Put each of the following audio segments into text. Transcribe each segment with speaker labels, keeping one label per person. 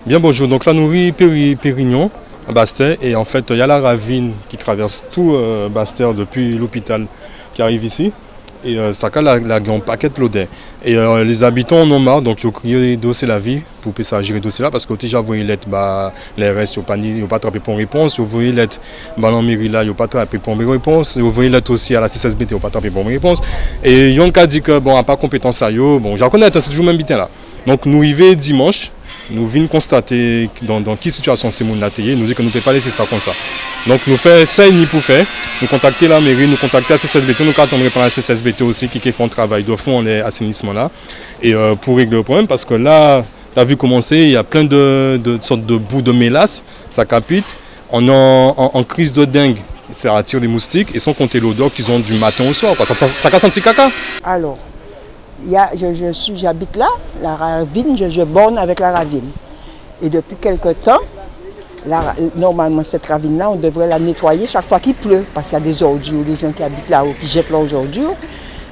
Speaker 1: Bien bonjour, donc là nous Pérignon à Basse-Terre et en fait il y a la ravine qui traverse tout Basse-Terre depuis l'hôpital qui arrive ici et ça a la paquet de l'odeur. Et les habitants en ont marre, donc ils ont crié dossier la vie pour pouvoir gérer dossier là parce que déjà vous voyez les restes, ils n'ont pas attrapé pour réponse, vous voyez l'être dans mairie là, ils n'ont pas attrapé pour réponse, vous voyez l'être aussi à la CCSBT, ils n'ont pas attrapé pour réponse. Et ils ont dit que bon, à pas compétence à eux, bon, je reconnais, c'est toujours même bitin là. Donc nous arrivons dimanche. Nous venons constater dans quelle situation c'est mon atelier, nous dit que nous ne pouvons pas laisser ça comme ça. Donc nous faisons ça ni pour faire, nous contacter la mairie, nous contacter la CCSBT, nous attendons par la CCSBT aussi qui font un travail de fond les assainissement là et pour régler le problème parce que là, tu as vu commencer, il y a plein de sortes de bouts de mélasse, ça capite, on est en crise de dengue, ça attire les moustiques et sans compter l'odeur qu'ils ont du matin au soir, ça casse un petit caca.
Speaker 2: Alors, j'habite là, la ravine, je borne avec la ravine. Et depuis quelque temps, normalement cette ravine-là, on devrait la nettoyer chaque fois qu'il pleut, parce qu'il y a des ordures, les gens qui habitent là-haut qui jettent leurs ordures,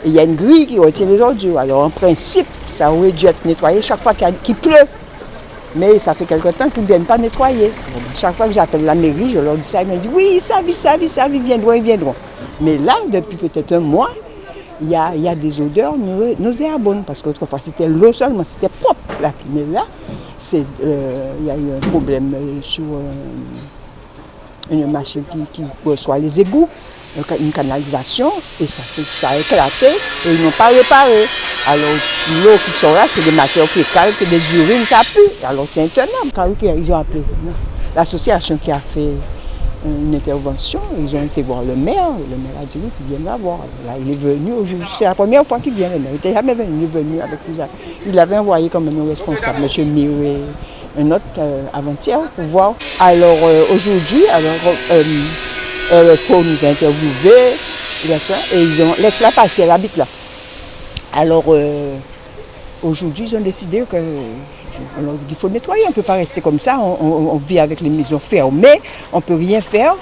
Speaker 2: et il y a une grille qui retient les ordures. Alors en principe, ça aurait dû être nettoyé chaque fois qu'il pleut. Mais ça fait quelque temps qu'ils ne viennent pas nettoyer. Chaque fois que j'appelle la mairie, je leur dis ça, ils me disent oui, ça vit, ils viendront. Mais là, depuis peut-être un mois, il y a des odeurs nauséabondes, parce qu'autrefois c'était l'eau seulement, c'était propre. Là. Mais là, il y a eu un problème sur une machine qui reçoit les égouts, une canalisation, et ça a éclaté, et ils n'ont pas réparé. Alors l'eau qui sort là, c'est des matières fécales, c'est des urines, ça pue. Alors c'est intenable. Ils ont appelé l'association qui a fait une intervention, ils ont été voir le maire a dit oui, qu'il vienne la voir. Là, il est venu aujourd'hui, c'est la première fois qu'il vient, le maire, il n'était jamais venu, il est venu avec ses amis. Il avait envoyé comme un responsable, M. Miré, un autre avant-hier pour voir. Alors aujourd'hui, il faut nous interviewer, et ils ont laissé la passer, elle habite là. Alors aujourd'hui, ils ont décidé que alors, il faut nettoyer, on ne peut pas rester comme ça, on vit avec les maisons fermées, on ne peut rien faire.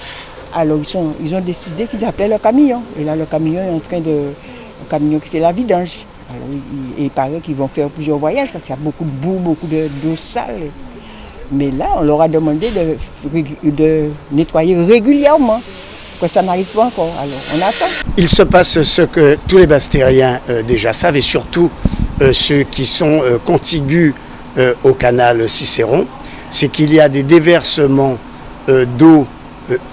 Speaker 2: Alors ils ont décidé qu'ils appelaient le camion. Et là, le camion est en train le camion qui fait la vidange. Alors, il paraît qu'ils vont faire plusieurs voyages parce qu'il y a beaucoup de boue, beaucoup d'eau sale. Mais là, on leur a demandé de nettoyer régulièrement, que ça n'arrive pas encore. Alors on attend.
Speaker 3: Il se passe ce que tous les Bastériens déjà savent, et surtout ceux qui sont contigus au canal Cicéron, c'est qu'il y a des déversements d'eau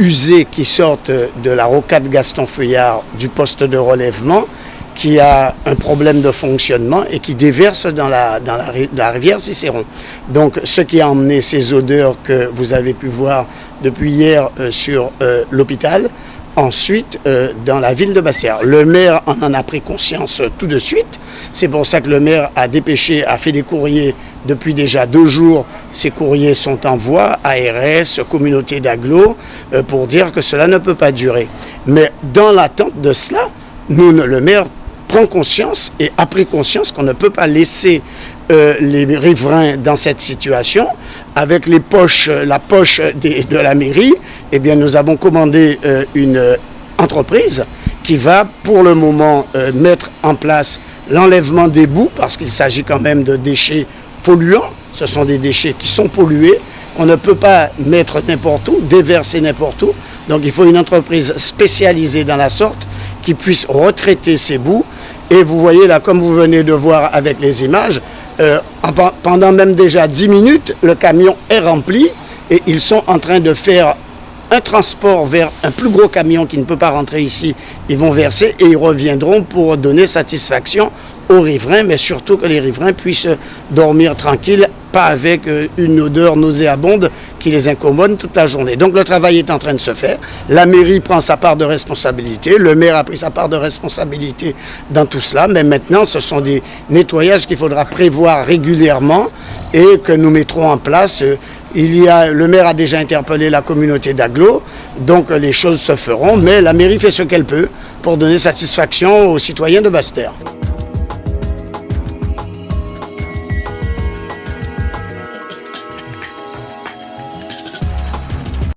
Speaker 3: usée qui sortent de la rocade Gaston Feuillard du poste de relèvement, qui a un problème de fonctionnement et qui déverse dans la rivière Cicéron. Donc ce qui a emmené ces odeurs que vous avez pu voir depuis hier sur l'hôpital, ensuite dans la ville de Basse-Terre. Le maire en a pris conscience tout de suite. C'est pour ça que le maire a fait des courriers depuis déjà 2 jours. Ces courriers sont en voie, ARS, communauté d'agglo, pour dire que cela ne peut pas durer. Mais dans l'attente de cela, le maire prend conscience et a pris conscience qu'on ne peut pas laisser les riverains dans cette situation. Avec la poche de la mairie, eh bien, nous avons commandé une entreprise qui va pour le moment mettre en place l'enlèvement des boues, parce qu'il s'agit quand même de déchets polluants. Ce sont des déchets qui sont pollués, qu'on ne peut pas mettre n'importe où, déverser n'importe où. Donc il faut une entreprise spécialisée dans la sorte qui puisse retraiter ces boues. Et vous voyez là, comme vous venez de voir avec les images, pendant même déjà 10 minutes, le camion est rempli et ils sont en train de faire un transport vers un plus gros camion qui ne peut pas rentrer ici. Ils vont verser et ils reviendront pour donner satisfaction aux riverains, mais surtout que les riverains puissent dormir tranquilles, pas avec une odeur nauséabonde qui les incommode toute la journée. Donc le travail est en train de se faire. La mairie prend sa part de responsabilité, le maire a pris sa part de responsabilité dans tout cela, mais maintenant ce sont des nettoyages qu'il faudra prévoir régulièrement et que nous mettrons en place. Le maire a déjà interpellé la communauté d'agglo, donc les choses se feront, mais la mairie fait ce qu'elle peut pour donner satisfaction aux citoyens de Basse-Terre.